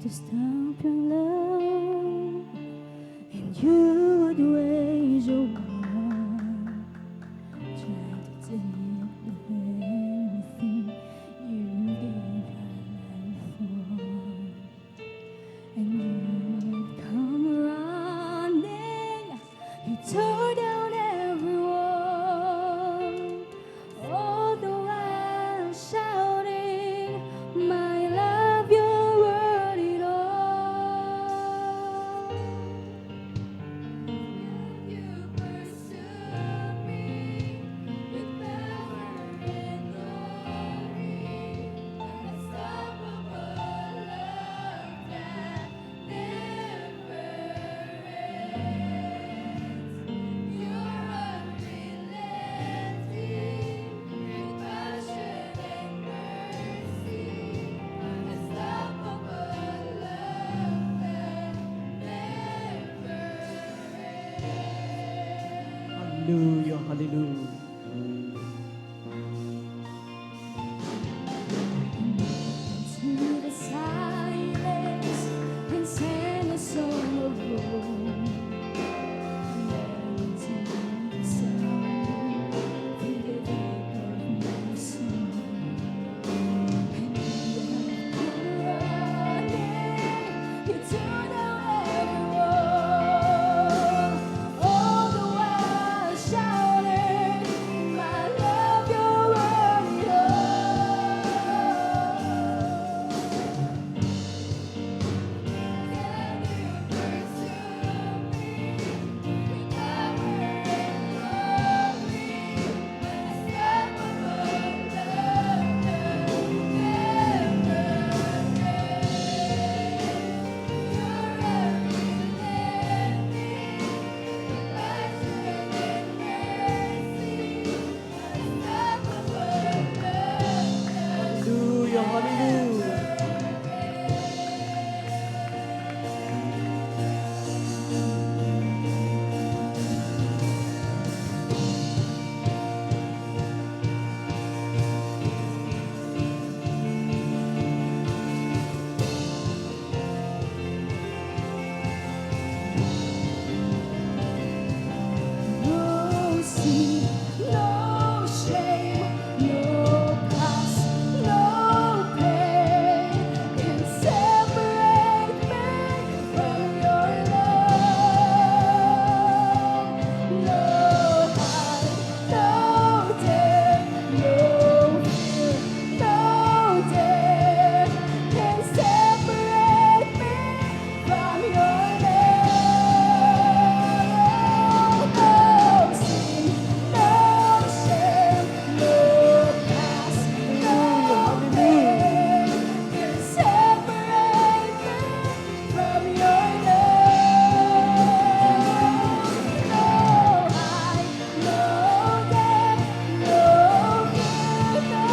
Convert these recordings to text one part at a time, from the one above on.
to stop your love, and you would wage your war, trying to take the very thing you gave your life for. And you would come running, you tore down every wall, all the while shouting, "My love, you're worth it all." You pursued me with power and glory, unstoppable love that never ends. You're unrelenting, with passion and mercy, unstoppable love that never ends. Hallelujah, hallelujah. To the silence and sang a song of hope. To the sound, through the deep of my soul. And you running, you tore down every wall, all the while shouting, "My love, you're worth it all." Hallelujah, hallelujah. No sin, no shame, no past, no pain can separate me from your love. No height, no depth, no fear, no death can separate me from your love. No sin, no shame, no past, no pain can separate me from your love. No height, no depth, no fear, no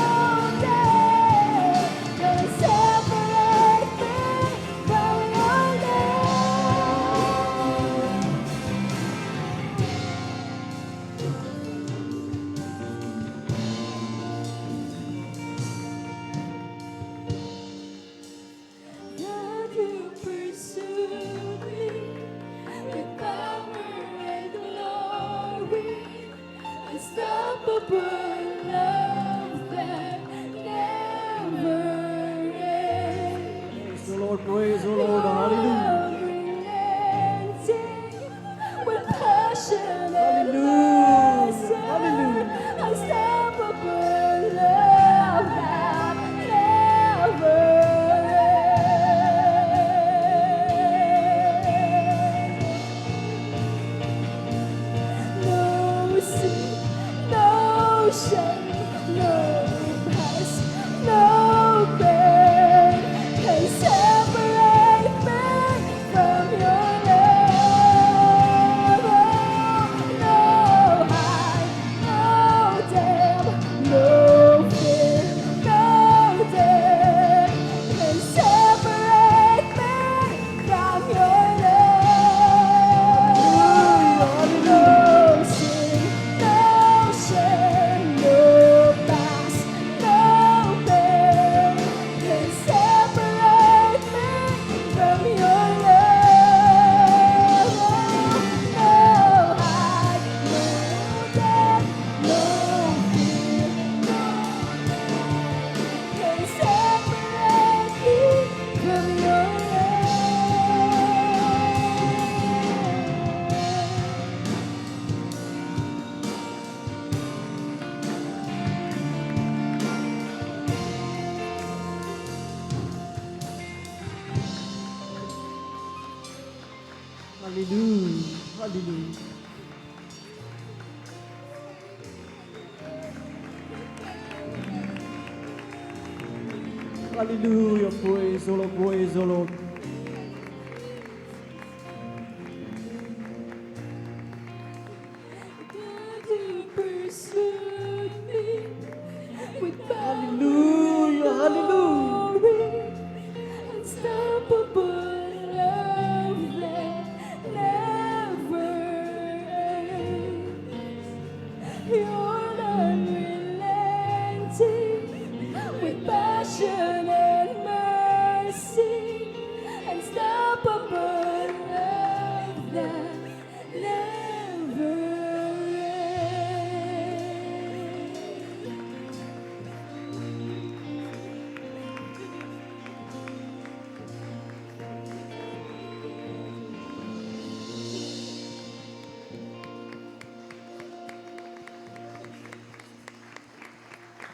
death can separate me from your love. God, you pursued me with power and glory, unstoppable love that never ends. Praise the Lord, praise the Lord, hallelujah. Unrelenting, with passion and Hallelujah, mercy, hallelujah. unstoppable love that never ends. No sin, no shame, no past, no pain can separate Hallelujah. Hallelujah. Hallelujah. Praise the Lord. Praise the Lord.